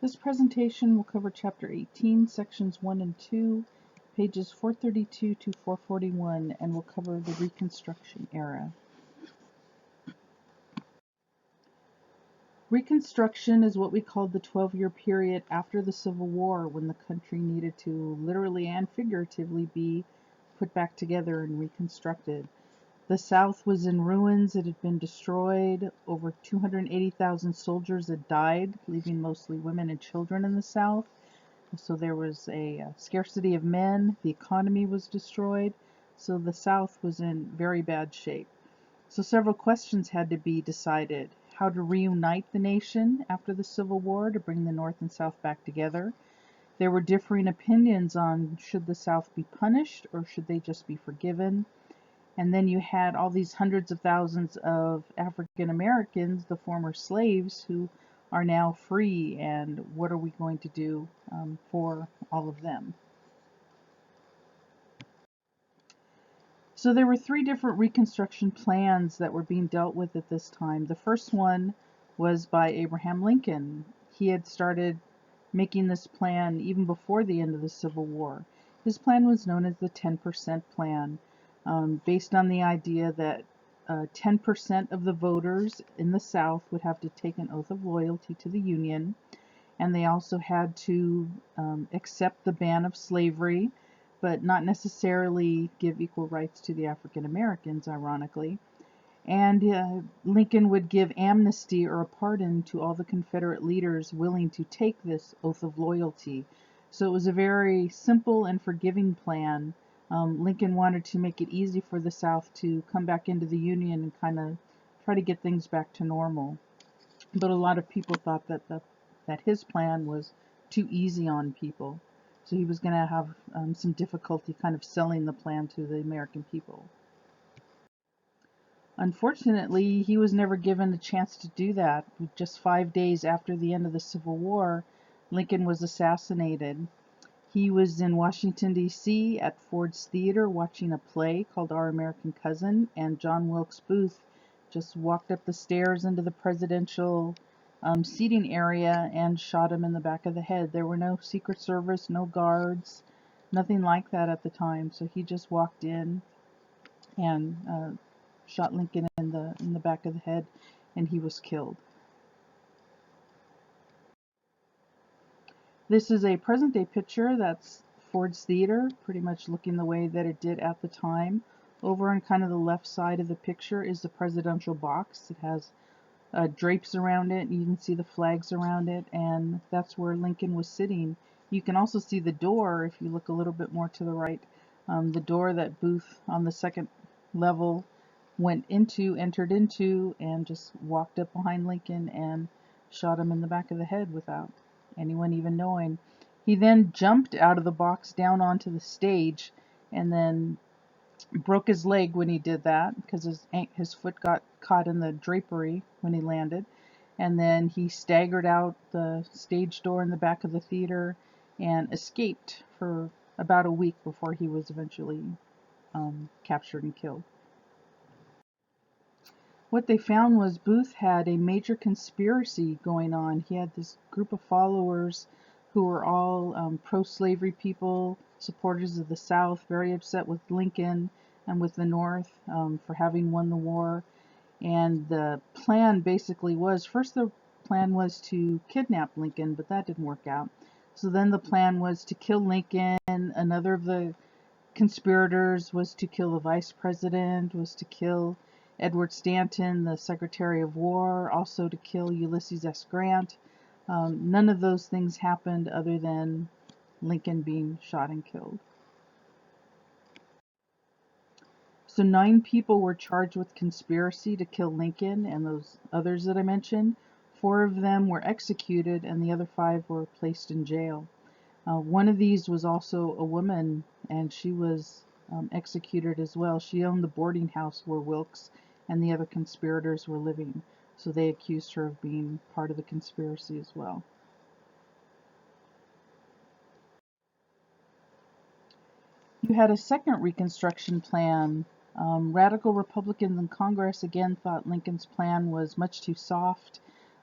This presentation will cover Chapter 18, Sections 1 and 2, pages 432 to 441, and will cover the Reconstruction Era. Reconstruction is what we call the 12-year period after the Civil War, when the country needed to literally and figuratively be put back together and reconstructed. The South was in ruins. It had been destroyed. Over 280,000 soldiers had died, leaving mostly women and children in the South. So there was a scarcity of men. The economy was destroyed. So the South was in very bad shape. So several questions had to be decided. How to reunite the nation after the Civil War to bring the North and South back together. There were differing opinions on should the South be punished or should they just be forgiven. And then you had all these hundreds of thousands of African Americans, the former slaves, who are now free, and what are we going to do for all of them? So there were three different Reconstruction plans that were being dealt with at this time. The first one was by Abraham Lincoln. He had started making this plan even before the end of the Civil War. His plan was known as the 10% plan, based on the idea that 10% of the voters in the South would have to take an oath of loyalty to the Union, and they also had to accept the ban of slavery, but not necessarily give equal rights to the African Americans, ironically. And Lincoln would give amnesty or a pardon to all the Confederate leaders willing to take this oath of loyalty. So it was a very simple and forgiving plan. Lincoln wanted to make it easy for the South to come back into the Union and kind of try to get things back to normal. But a lot of people thought that his plan was too easy on people. So he was going to have some difficulty kind of selling the plan to the American people. Unfortunately, he was never given a chance to do that. Just 5 days after the end of the Civil War, Lincoln was assassinated. He was in Washington, D.C. at Ford's Theater watching a play called Our American Cousin, and John Wilkes Booth just walked up the stairs into the presidential seating area and shot him in the back of the head. There were no Secret Service, no guards, nothing like that at the time. So he just walked in and shot Lincoln in the back of the head, and he was killed. This is a present day picture. That's Ford's Theater, pretty much looking the way that it did at the time. Over on kind of the left side of the picture is the presidential box. It has drapes around it. You can see the flags around it, and that's where Lincoln was sitting. You can also see the door if you look a little bit more to the right. The door that Booth on the second level entered into, and just walked up behind Lincoln and shot him in the back of the head without anyone even knowing. He then jumped out of the box down onto the stage and then broke his leg when he did that because his foot got caught in the drapery when he landed. And then he staggered out the stage door in the back of the theater and escaped for about a week before he was eventually captured and killed. What they found was Booth had a major conspiracy going on. He had this group of followers who were all pro-slavery people, supporters of the South, very upset with Lincoln and with the North for having won the war. And the plan basically was, first the plan was to kidnap Lincoln, but that didn't work out. So then the plan was to kill Lincoln. Another of the conspirators was to kill the vice president, was to kill Edward Stanton, the Secretary of War, also to kill Ulysses S. Grant. None of those things happened other than Lincoln being shot and killed. So 9 people were charged with conspiracy to kill Lincoln and those others that I mentioned. 4 of them were executed and the other 5 were placed in jail. One of these was also a woman, and she was executed as well. She owned the boarding house where Wilkes and the other conspirators were living, so they accused her of being part of the conspiracy as well. You had a second Reconstruction plan. Radical Republicans in Congress again thought Lincoln's plan was much too soft.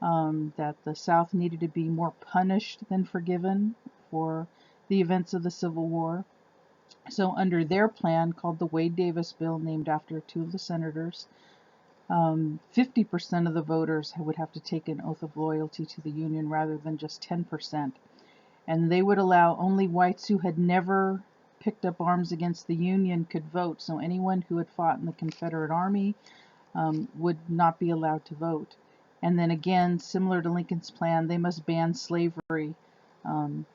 that the South needed to be more punished than forgiven for the events of the Civil War. So under their plan, called the Wade-Davis Bill, named after two of the senators, 50% of the voters would have to take an oath of loyalty to the Union rather than just 10%. And they would allow only whites who had never picked up arms against the Union could vote. So anyone who had fought in the Confederate Army would not be allowed to vote. And then again, similar to Lincoln's plan, they must ban slavery, um,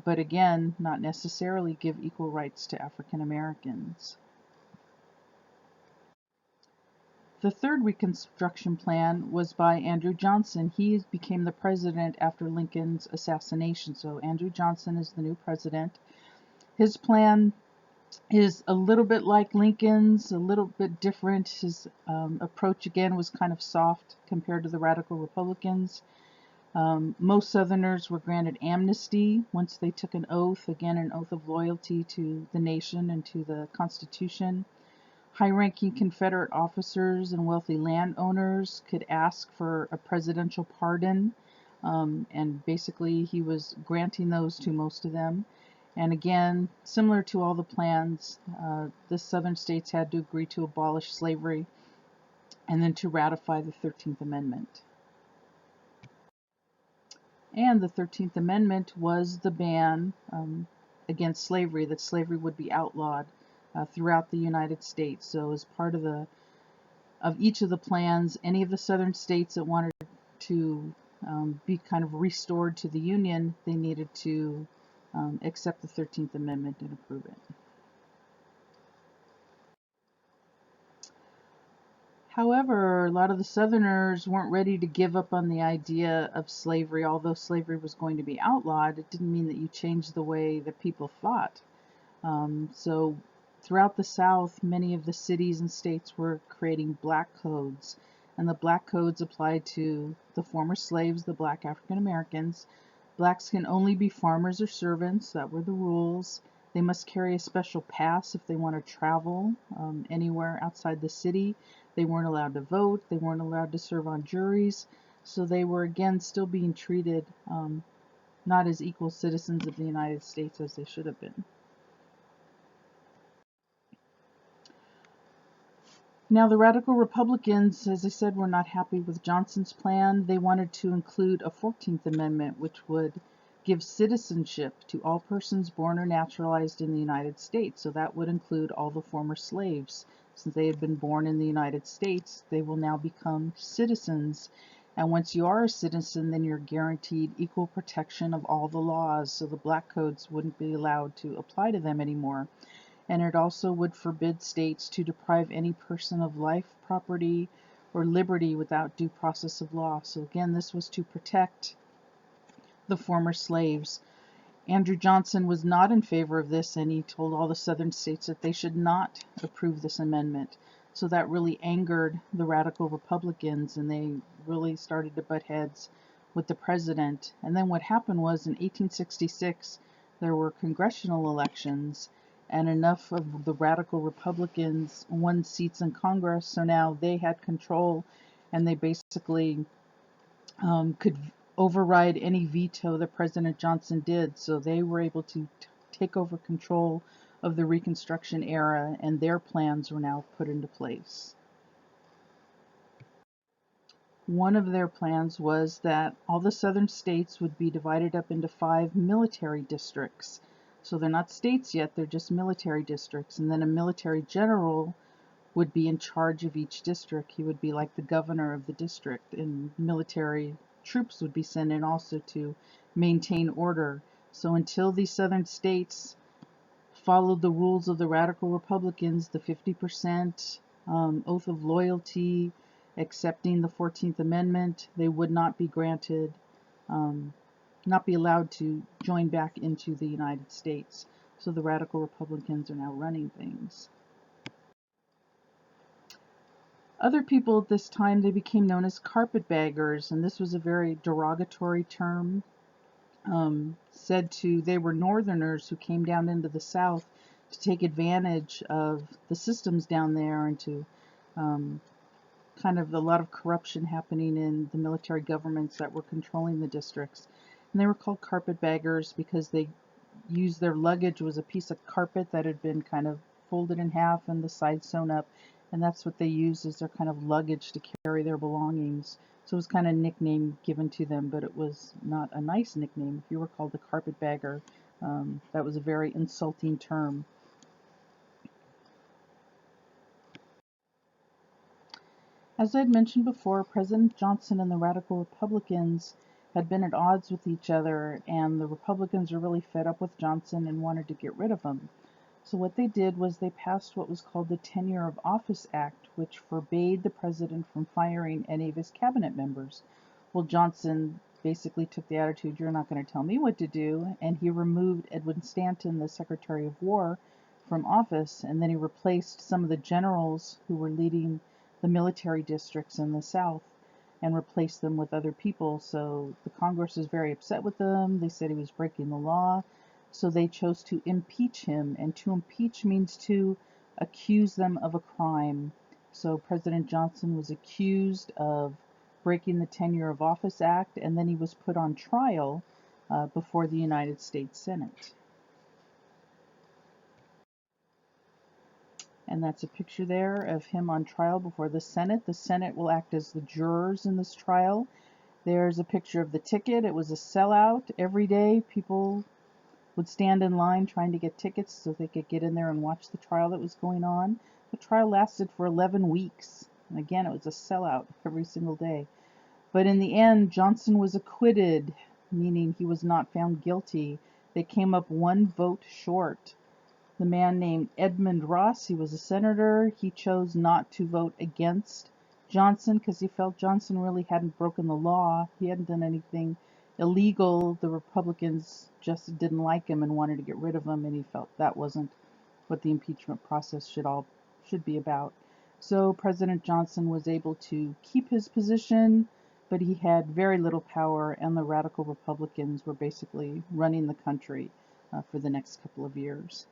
but again, not necessarily give equal rights to African Americans. The third Reconstruction Plan was by Andrew Johnson. He became the president after Lincoln's assassination. So Andrew Johnson is the new president. His plan is a little bit like Lincoln's, a little bit different. His approach again was kind of soft compared to the radical Republicans. Most Southerners were granted amnesty once they took an oath, again an oath of loyalty to the nation and to the Constitution. High-ranking Confederate officers and wealthy landowners could ask for a presidential pardon, and basically he was granting those to most of them. And again, similar to all the plans, the Southern states had to agree to abolish slavery and then to ratify the 13th Amendment. And the 13th Amendment was the ban against slavery, that slavery would be outlawed throughout the United States. So as part of each of the plans, any of the southern states that wanted to be kind of restored to the Union, they needed to accept the 13th Amendment and approve it. However, a lot of the Southerners weren't ready to give up on the idea of slavery. Although slavery was going to be outlawed, it didn't mean that you changed the way that people thought. So throughout the South, many of the cities and states were creating black codes, and the black codes applied to the former slaves, the black African Americans. Blacks can only be farmers or servants. That were the rules. They must carry a special pass if they want to travel anywhere outside the city. They weren't allowed to vote. They weren't allowed to serve on juries. So they were, again, still being treated not as equal citizens of the United States as they should have been. Now, the radical Republicans, as I said, were not happy with Johnson's plan. They wanted to include a 14th Amendment, which would give citizenship to all persons born or naturalized in the United States. So that would include all the former slaves. Since they had been born in the United States, they will now become citizens. And once you are a citizen, then you're guaranteed equal protection of all the laws. So the black codes wouldn't be allowed to apply to them anymore. And it also would forbid states to deprive any person of life, property, or liberty without due process of law. So again, this was to protect the former slaves. Andrew Johnson was not in favor of this, and he told all the southern states that they should not approve this amendment. So that really angered the radical Republicans, and they really started to butt heads with the president. And then what happened was in 1866, there were congressional elections, and enough of the radical Republicans won seats in Congress, so now they had control, and they basically could override any veto that President Johnson did. So they were able to take over control of the Reconstruction era, and their plans were now put into place. One of their plans was that all the southern states would be divided up into 5 military districts. So they're not states yet, they're just military districts. And then a military general would be in charge of each district. He would be like the governor of the district, and military troops would be sent in also to maintain order. So until these southern states followed the rules of the radical Republicans, the 50% oath of loyalty, accepting the 14th Amendment, they would not be granted, not be allowed to join back into the United States. So the radical Republicans are now running things. Other people at this time, they became known as carpetbaggers, and this was a very derogatory term, they were northerners who came down into the South to take advantage of the systems down there and to kind of a lot of corruption happening in the military governments that were controlling the districts. And they were called carpetbaggers because they used their luggage was a piece of carpet that had been kind of folded in half and the sides sewn up. And that's what they used as their kind of luggage to carry their belongings. So it was kind of a nickname given to them, but it was not a nice nickname. If you were called a carpetbagger, that was a very insulting term. As I had mentioned before, President Johnson and the Radical Republicans had been at odds with each other, and the Republicans were really fed up with Johnson and wanted to get rid of him. So what they did was they passed what was called the Tenure of Office Act, which forbade the president from firing any of his cabinet members. Well, Johnson basically took the attitude, you're not going to tell me what to do, and he removed Edwin Stanton, the Secretary of War, from office, and then he replaced some of the generals who were leading the military districts in the South and replaced them with other people. So the Congress was very upset with them. They said he was breaking the law. So they chose to impeach him, and to impeach means to accuse them of a crime. So President Johnson was accused of breaking the Tenure of Office Act, and then he was put on trial before the United States Senate. And that's a picture there of him on trial before the Senate. The Senate will act as the jurors in this trial. There's a picture of the ticket. It was a sellout. Every day people would stand in line trying to get tickets so they could get in there and watch the trial that was going on. The trial lasted for 11 weeks. And again, it was a sellout every single day. But in the end, Johnson was acquitted, meaning he was not found guilty. They came up one vote short. The man named Edmund Ross, he was a senator. He chose not to vote against Johnson because he felt Johnson really hadn't broken the law. He hadn't done anything illegal. The Republicans just didn't like him and wanted to get rid of him, and he felt that wasn't what the impeachment process should be about. So President Johnson was able to keep his position, but he had very little power, and the radical Republicans were basically running the country for the next couple of years.